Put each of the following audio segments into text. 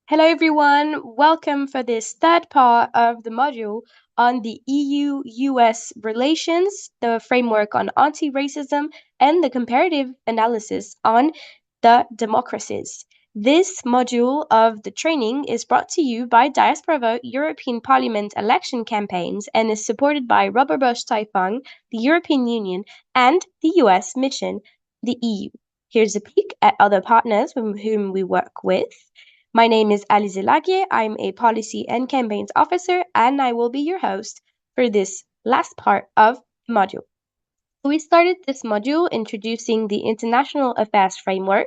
Hello, everyone. Welcome for this third part of the module on the EU US relations, the framework on anti racism, and the comparative analysis on the democracies. This module of the training is brought to you by Diaspora Vote European Parliament election campaigns and is supported by Robert Bosch Taifang, the European Union, and the US mission, the EU. Here's a peek at other partners with whom we work with. My name is Alize Laguier. I'm a policy and campaigns officer, and I will be your host for this last part of the module. We started this module introducing the international affairs framework,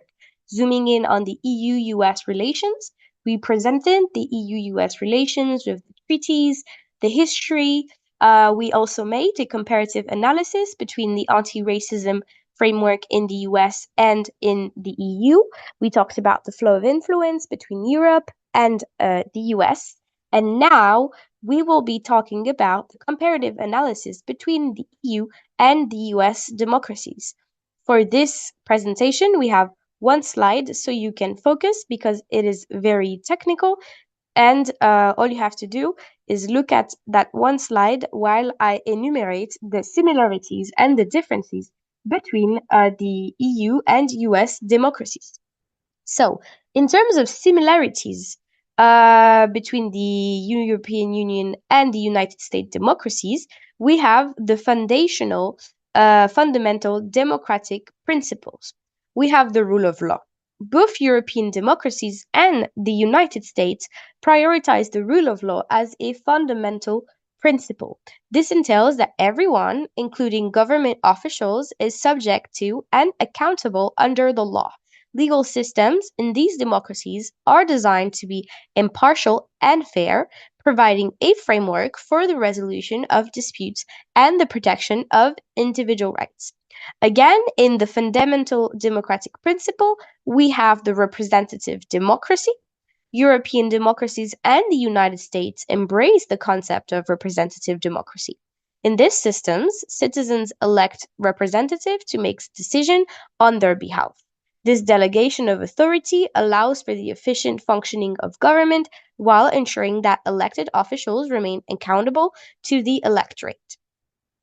zooming in on the EU-US relations. We presented the EU-US relations with the treaties, the history. We also made a comparative analysis between the anti-racism framework in the US and in the EU. We talked about the flow of influence between Europe and the US. And now we will be talking about the comparative analysis between the EU and the US democracies. For this presentation, we have one slide so you can focus because it is very technical. And all you have to do is look at that one slide while I enumerate the similarities and the differences between the EU and US democracies. So, in terms of similarities between the European Union and the United States democracies, we have the fundamental democratic principles. We have the rule of law. Both European democracies and the United States prioritize the rule of law as a fundamental principle. This entails that everyone, including government officials, is subject to and accountable under the law. Legal systems in these democracies are designed to be impartial and fair, providing a framework for the resolution of disputes and the protection of individual rights. Again, in the fundamental democratic principle, we have the representative democracy. European democracies and the United States embrace the concept of representative democracy. In these systems, citizens elect representatives to make decisions on their behalf. This delegation of authority allows for the efficient functioning of government while ensuring that elected officials remain accountable to the electorate.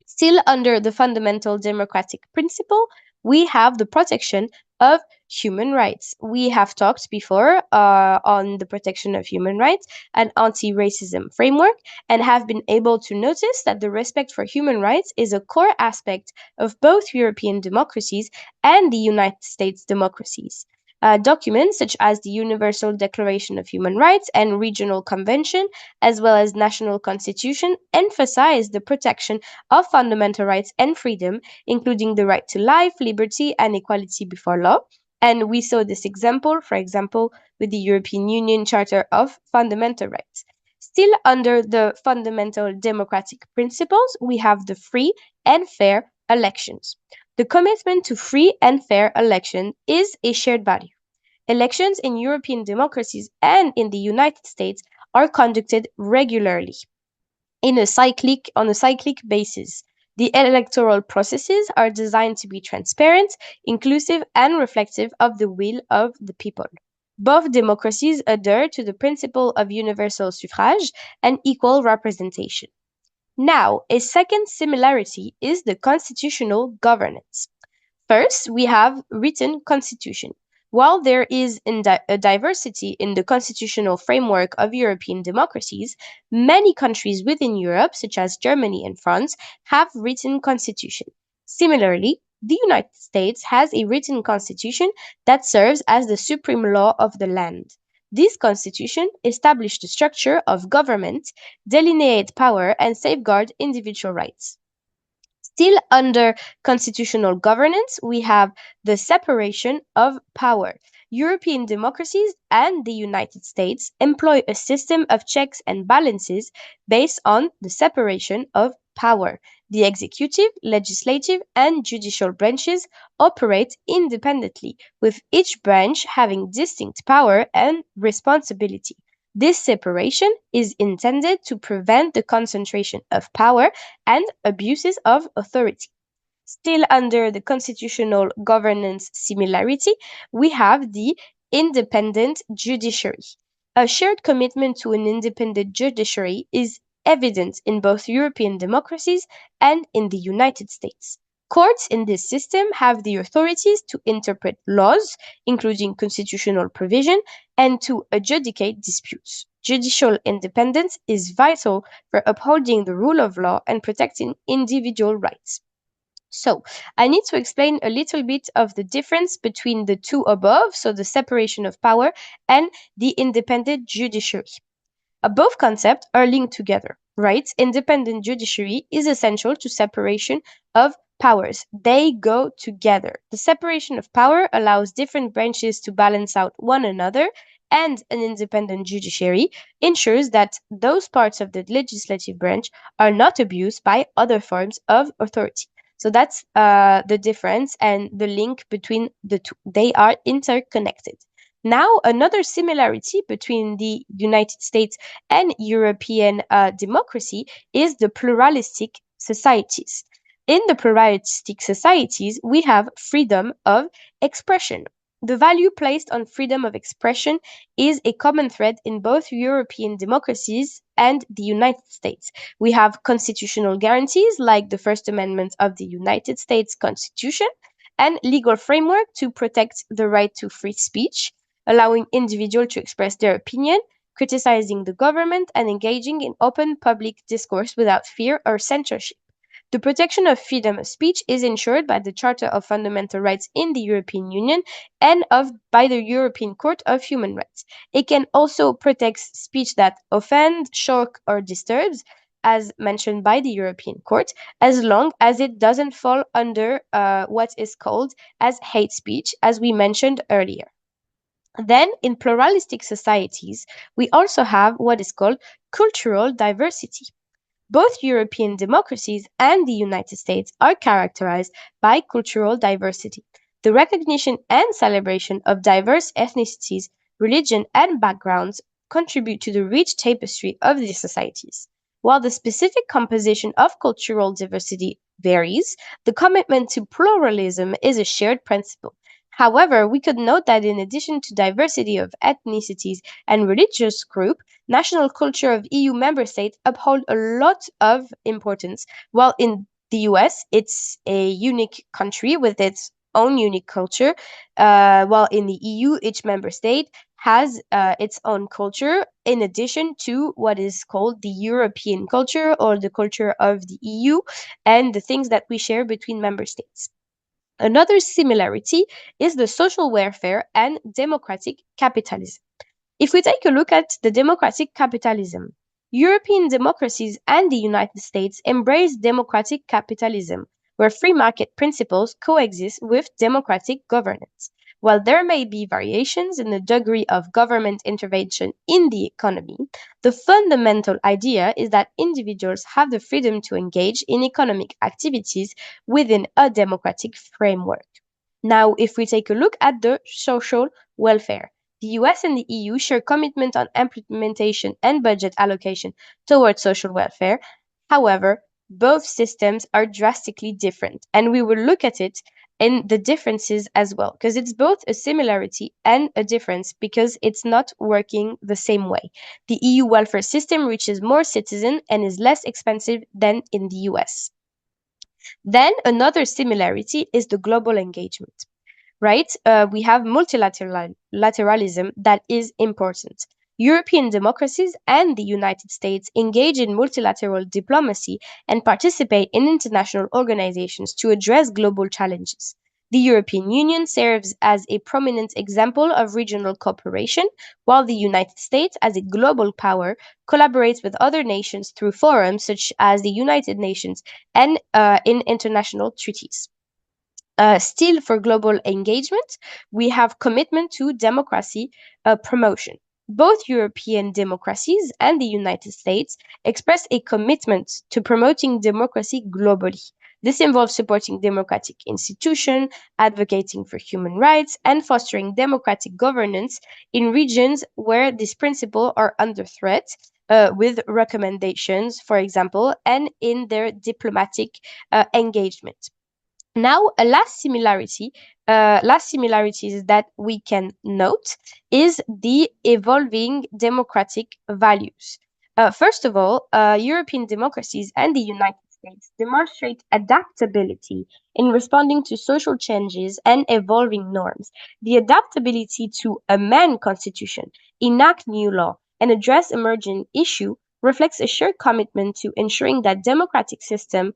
Still under the fundamental democratic principle, we have the protection of human rights. We have talked before on the protection of human rights and anti-racism framework and have been able to notice that the respect for human rights is a core aspect of both European democracies and the United States democracies. Documents such as the Universal Declaration of Human Rights and Regional Convention, as well as national constitution, emphasize the protection of fundamental rights and freedom, including the right to life, liberty, and equality before law. And we saw this example, for example, with the European Union Charter of Fundamental Rights. Still under the fundamental democratic principles, we have the free and fair elections. The commitment to free and fair election is a shared value. Elections in European democracies and in the United States are conducted regularly on a cyclic basis. The electoral processes are designed to be transparent, inclusive, and reflective of the will of the people. Both democracies adhere to the principle of universal suffrage and equal representation. Now, a second similarity is the constitutional governance. First, we have written constitution. While there is a diversity in the constitutional framework of European democracies, many countries within Europe, such as Germany and France, have written constitution. Similarly, the United States has a written constitution that serves as the supreme law of the land. This constitution established the structure of government, delineate power, and safeguard individual rights. Still under constitutional governance, we have the separation of power. European democracies and the United States employ a system of checks and balances based on the separation of power. The executive, legislative, and judicial branches operate independently, with each branch having distinct power and responsibility. This separation is intended to prevent the concentration of power and abuses of authority. Still under the constitutional governance similarity, we have the independent judiciary. A shared commitment to an independent judiciary is evident in both European democracies and in the United States. Courts in this system have the authorities to interpret laws, including constitutional provision, and to adjudicate disputes. Judicial independence is vital for upholding the rule of law and protecting individual rights. So, I need to explain a little bit of the difference between the two above, so the separation of power and the independent judiciary. Both concepts are linked together, right? Independent judiciary is essential to separation of powers. They go together. The separation of power allows different branches to balance out one another, and an independent judiciary ensures that those parts of the legislative branch are not abused by other forms of authority. So that's the difference and the link between the two. They are interconnected. Now, another similarity between the United States and European democracy is the pluralistic societies. In the pluralistic societies, we have freedom of expression. The value placed on freedom of expression is a common thread in both European democracies and the United States. We have constitutional guarantees like the First Amendment of the United States Constitution and legal framework to protect the right to free speech, allowing individuals to express their opinion, criticizing the government, and engaging in open public discourse without fear or censorship. The protection of freedom of speech is ensured by the Charter of Fundamental Rights in the European Union and by the European Court of Human Rights. It can also protect speech that offends, shocks, or disturbs, as mentioned by the European Court, as long as it doesn't fall under what is called as hate speech, as we mentioned earlier. Then, in pluralistic societies, we also have what is called cultural diversity. Both European democracies and the United States are characterized by cultural diversity. The recognition and celebration of diverse ethnicities, religion, and backgrounds contribute to the rich tapestry of these societies. While the specific composition of cultural diversity varies, the commitment to pluralism is a shared principle. However, we could note that in addition to diversity of ethnicities and religious groups, national culture of EU member states uphold a lot of importance. While in the US, it's a unique country with its own unique culture, while in the EU, each member state has its own culture in addition to what is called the European culture or the culture of the EU and the things that we share between member states. Another similarity is the social welfare and democratic capitalism. If we take a look at the democratic capitalism, European democracies and the United States embrace democratic capitalism, where free market principles coexist with democratic governance. While there may be variations in the degree of government intervention in the economy, the fundamental idea is that individuals have the freedom to engage in economic activities within a democratic framework. Now, if we take a look at the social welfare, the US and the EU share commitment on implementation and budget allocation towards social welfare. However, both systems are drastically different, and we will look at it in the differences as well, because it's both a similarity and a difference because it's not working the same way. The EU welfare system reaches more citizens and is less expensive than in the US. Then another similarity is the global engagement, right? We have multilateralism that is important. European democracies and the United States engage in multilateral diplomacy and participate in international organizations to address global challenges. The European Union serves as a prominent example of regional cooperation, while the United States, as a global power, collaborates with other nations through forums such as the United Nations and in international treaties. Still, for global engagement, we have commitment to democracy promotion. Both European democracies and the United States express a commitment to promoting democracy globally. This involves supporting democratic institutions, advocating for human rights, and fostering democratic governance in regions where these principles are under threat, with recommendations, for example, and in their diplomatic engagement. Now, a last similarities that we can note is the evolving democratic values. First of all, European democracies and the United States demonstrate adaptability in responding to social changes and evolving norms. The adaptability to amend constitution, enact new law, and address emerging issue reflects a shared commitment to ensuring that democratic system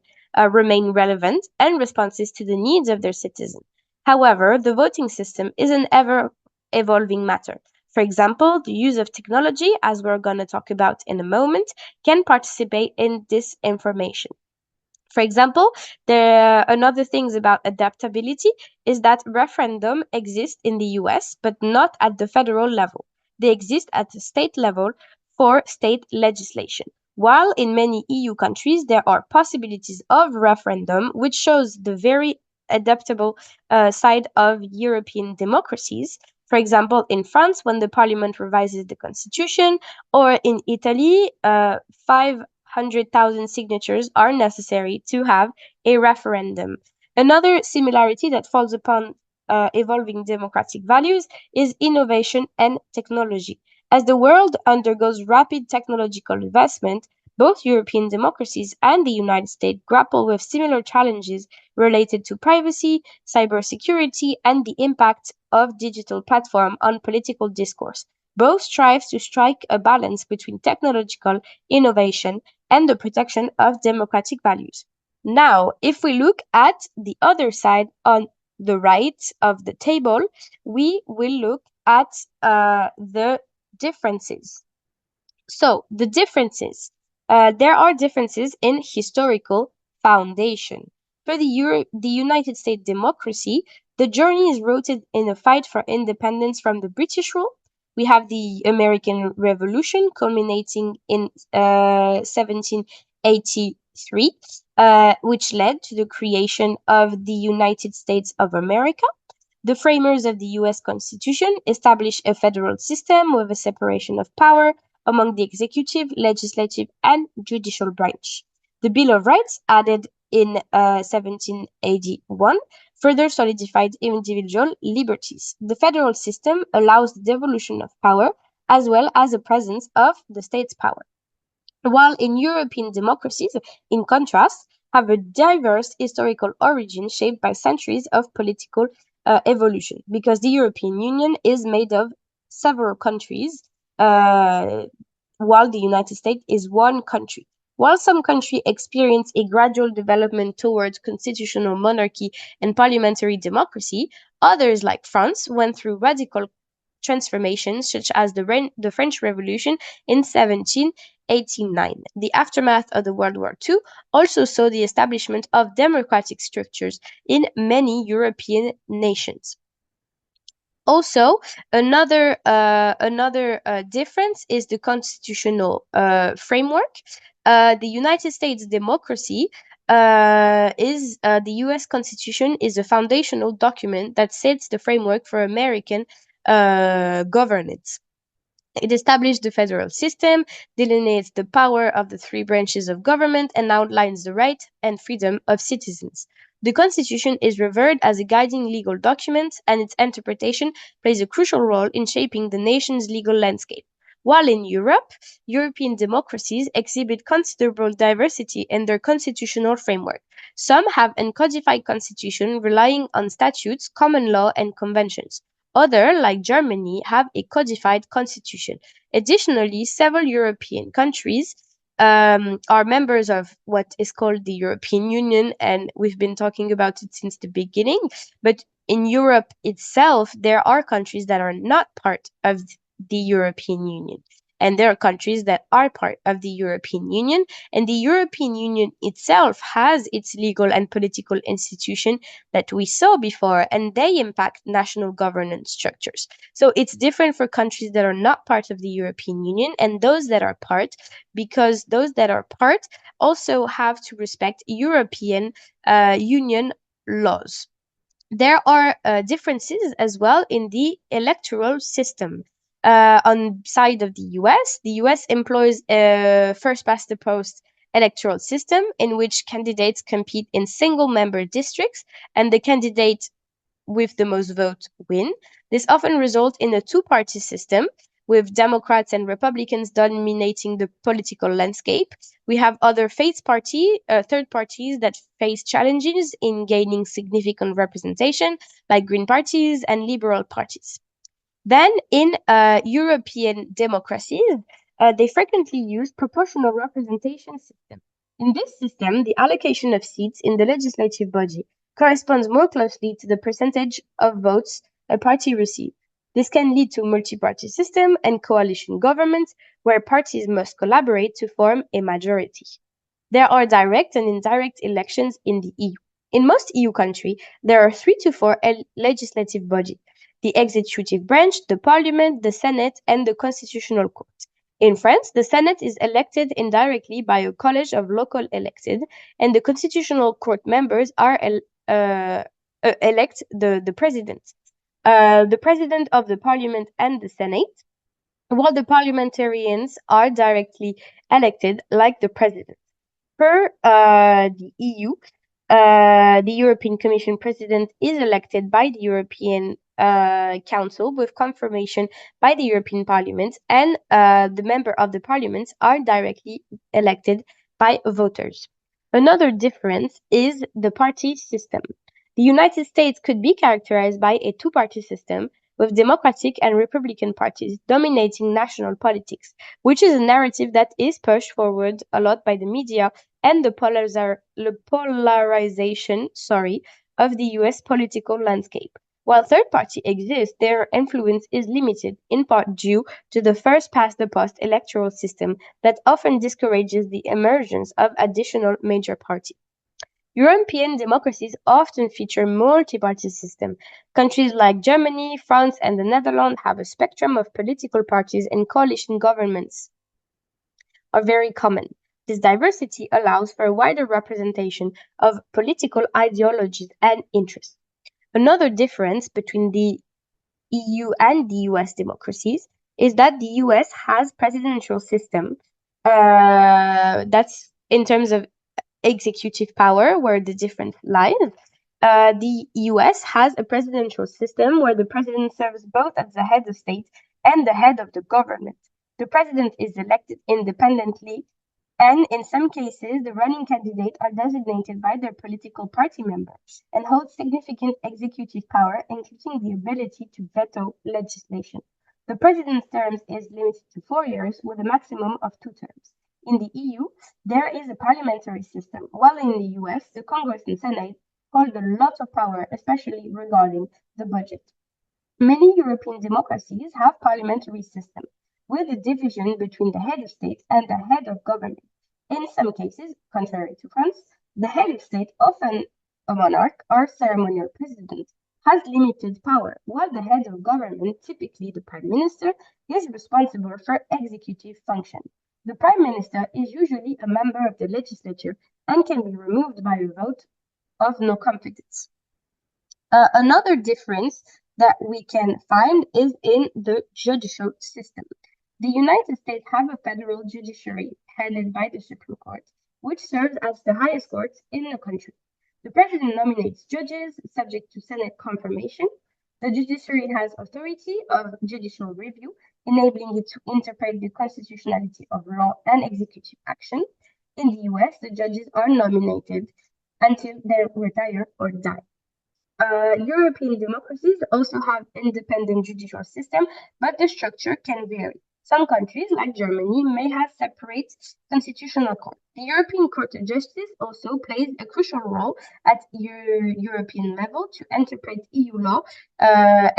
remain relevant and responsive to the needs of their citizens. However, the voting system is an ever evolving matter. For example, the use of technology, as we're going to talk about in a moment, can participate in this information. For example, another things about adaptability is that referendum exist in the US, but not at the federal level. They exist at the state level for state legislation. While in many EU countries there are possibilities of referendum, which shows the very adaptable side of European democracies. For example, in France, when the parliament revises the constitution, or in Italy, 500,000 signatures are necessary to have a referendum. Another similarity that falls upon evolving democratic values is innovation and technology. As the world undergoes rapid technological investment, both European democracies and the United States grapple with similar challenges related to privacy, cybersecurity, and the impact of digital platform on political discourse. Both strive to strike a balance between technological innovation and the protection of democratic values. Now, if we look at the other side on the right of the table, we will look at the differences. So, the differences. There are differences in historical foundation. For the United States democracy, the journey is rooted in a fight for independence from the British rule. We have the American Revolution culminating in 1783, which led to the creation of the United States of America. The framers of the US Constitution established a federal system with a separation of power among the executive, legislative, and judicial branch. The Bill of Rights, added in 1781, further solidified individual liberties. The federal system allows the devolution of power as well as the presence of the state's power. While in European democracies, in contrast, have a diverse historical origin shaped by centuries of political evolution, because the European Union is made of several countries, uh, while the United States is one country. While some countries experience a gradual development towards constitutional monarchy and parliamentary democracy, others, like France, went through radical transformations such as the French Revolution in 1789. The aftermath of the World War II also saw the establishment of democratic structures in many European nations. Also, another difference is the constitutional framework. The United States democracy is the U.S. Constitution is a foundational document that sets the framework for American governance. It established the federal system, delineates the power of the three branches of government, and outlines the rights and freedom of citizens. The Constitution is revered as a guiding legal document, and its interpretation plays a crucial role in shaping the nation's legal landscape. While in Europe, European democracies exhibit considerable diversity in their constitutional framework. Some have uncodified constitution relying on statutes, common law, and conventions. Others, like Germany, have a codified constitution. Additionally, several European countries are members of what is called the European Union, and we've been talking about it since the beginning. But in Europe itself, there are countries that are not part of the European Union. And there are countries that are part of the European Union, and the European Union itself has its legal and political institution that we saw before, and they impact national governance structures. So it's different for countries that are not part of the European Union and those that are part, because those that are part also have to respect European Union laws. There are differences as well in the electoral system. On side of the US employs first past the post electoral system in which candidates compete in single member districts and the candidate with the most votes win. This often results in a two-party system with Democrats and Republicans dominating the political landscape. We have other third parties that face challenges in gaining significant representation, like Green parties and liberal parties. Then, in European democracies, they frequently use proportional representation system. In this system, the allocation of seats in the legislative body corresponds more closely to the percentage of votes a party receives. This can lead to multi-party system and coalition governments where parties must collaborate to form a majority. There are direct and indirect elections in the EU. In most EU countries, there are three to four legislative bodies: the executive branch, the parliament, the senate, and the constitutional court. In France, the senate is elected indirectly by a college of local elected, and the constitutional court members are elect the president. The president of the parliament and the senate, while the parliamentarians are directly elected like the president. Per the EU, the European Commission President is elected by the European Council with confirmation by the European Parliament, and the member of the Parliament are directly elected by voters. Another difference is the party system. The United States could be characterized by a two-party system with Democratic and Republican parties dominating national politics, which is a narrative that is pushed forward a lot by the media and the polarization of the US political landscape. While third parties exist, their influence is limited, in part due to the first past the post electoral system that often discourages the emergence of additional major parties. European democracies often feature multi-party systems. Countries like Germany, France, and the Netherlands have a spectrum of political parties, and coalition governments are very common. This diversity allows for a wider representation of political ideologies and interests. Another difference between the EU and the US democracies is that the US has presidential system. That's in terms of executive power, where the difference lies. The US has a presidential system where the president serves both as the head of state and the head of the government. The president is elected independently, and in some cases, the running candidates are designated by their political party members and hold significant executive power, including the ability to veto legislation. The president's term is limited to 4 years with a maximum of 2 terms. In the EU, there is a parliamentary system, while in the US, the Congress and Senate hold a lot of power, especially regarding the budget. Many European democracies have parliamentary systems, with a division between the head of state and the head of government. In some cases, contrary to France, the head of state, often a monarch or ceremonial president, has limited power, while the head of government, typically the prime minister, is responsible for executive function. The prime minister is usually a member of the legislature and can be removed by a vote of no confidence. Another difference that we can find is in the judicial system. The United States have a federal judiciary headed by the Supreme Court, which serves as the highest court in the country. The president nominates judges subject to Senate confirmation. The judiciary has authority of judicial review, enabling it to interpret the constitutionality of law and executive action. In the US, the judges are nominated until they retire or die. European democracies also have independent judicial system, but the structure can vary. Some countries, like Germany, may have separate constitutional court. The European Court of Justice also plays a crucial role at European level to interpret EU law,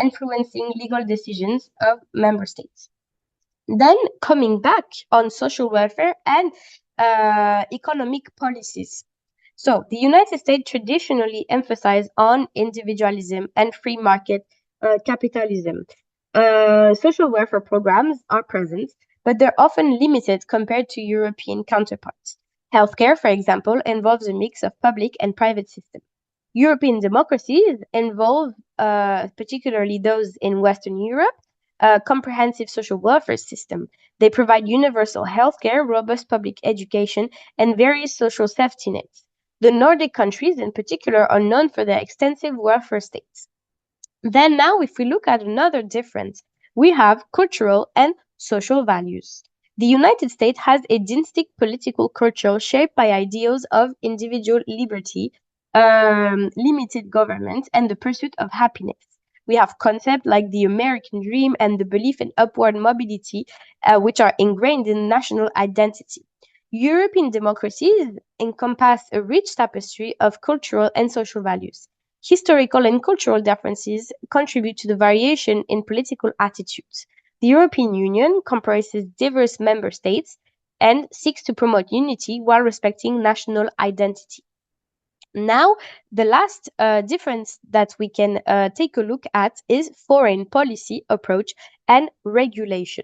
influencing legal decisions of member states. Then coming back on social welfare and economic policies. So the United States traditionally emphasized on individualism and free market capitalism. Social welfare programs are present, but they're often limited compared to European counterparts. Healthcare, for example, involves a mix of public and private systems. European democracies involve, particularly those in Western Europe, a comprehensive social welfare system. They provide universal healthcare, robust public education, and various social safety nets. The Nordic countries, in particular, are known for their extensive welfare states. Then, now, if we look at another difference, we have cultural and social values. The United States has a distinct political culture shaped by ideals of individual liberty, limited government, and the pursuit of happiness. We have concepts like the American dream and the belief in upward mobility, which are ingrained in national identity. European democracies encompass a rich tapestry of cultural and social values. Historical and cultural differences contribute to the variation in political attitudes. The European Union comprises diverse member states and seeks to promote unity while respecting national identity. Now, the last difference that we can take a look at is foreign policy approach and regulation.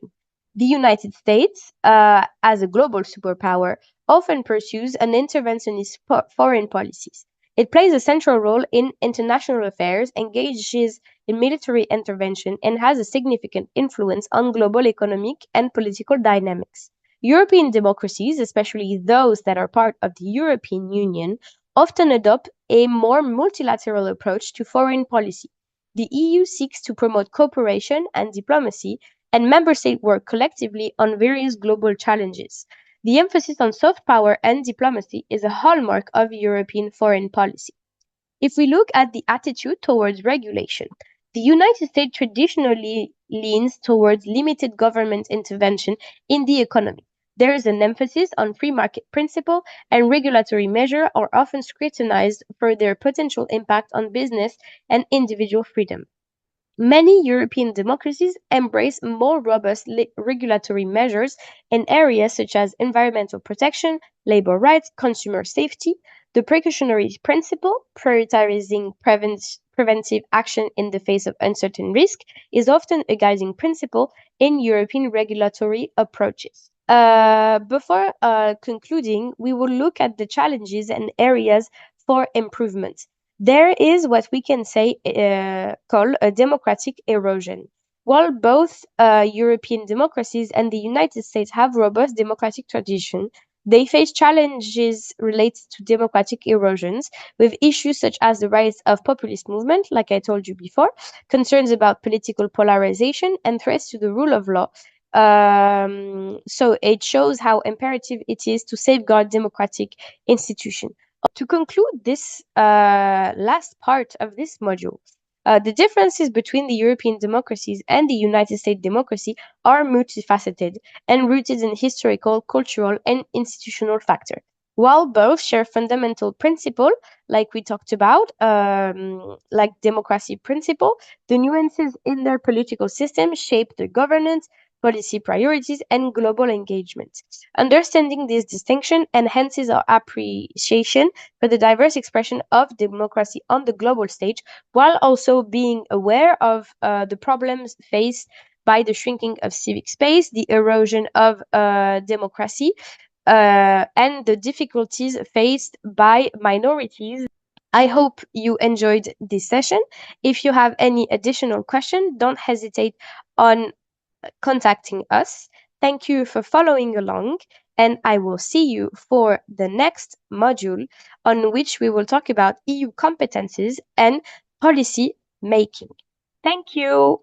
The United States, as a global superpower, often pursues an interventionist foreign policies. It plays a central role in international affairs, engages in military intervention, and has a significant influence on global economic and political dynamics. European democracies, especially those that are part of the European Union, often adopt a more multilateral approach to foreign policy. The EU seeks to promote cooperation and diplomacy, and member states work collectively on various global challenges. The emphasis on soft power and diplomacy is a hallmark of European foreign policy. If we look at the attitude towards regulation, the United States traditionally leans towards limited government intervention in the economy. There is an emphasis on free market principle, and regulatory measures are often scrutinized for their potential impact on business and individual freedom. Many European democracies embrace more robust regulatory measures in areas such as environmental protection, labor rights, consumer safety. The precautionary principle, prioritizing preventive action in the face of uncertain risk, is often a guiding principle in European regulatory approaches. Before concluding, we will look at the challenges and areas for improvement. There is what we can say call a democratic erosion. While both European democracies and the United States have robust democratic tradition, they face challenges related to democratic erosions, with issues such as the rise of populist movement, like I told you before, concerns about political polarization, and threats to the rule of law. So it shows how imperative it is to safeguard democratic institutions. To conclude this last part of this module, the differences between the European democracies and the United States democracy are multifaceted and rooted in historical, cultural, and institutional factors. While both share fundamental principles, like we talked about, like democracy principle, the nuances in their political system shape their governance, policy priorities, and global engagement. Understanding this distinction enhances our appreciation for the diverse expression of democracy on the global stage, while also being aware of the problems faced by the shrinking of civic space, the erosion of democracy, and the difficulties faced by minorities. I hope you enjoyed this session. If you have any additional question, don't hesitate on contacting us. Thank you for following along, and I will see you for the next module on which we will talk about EU competences and policy making. Thank you.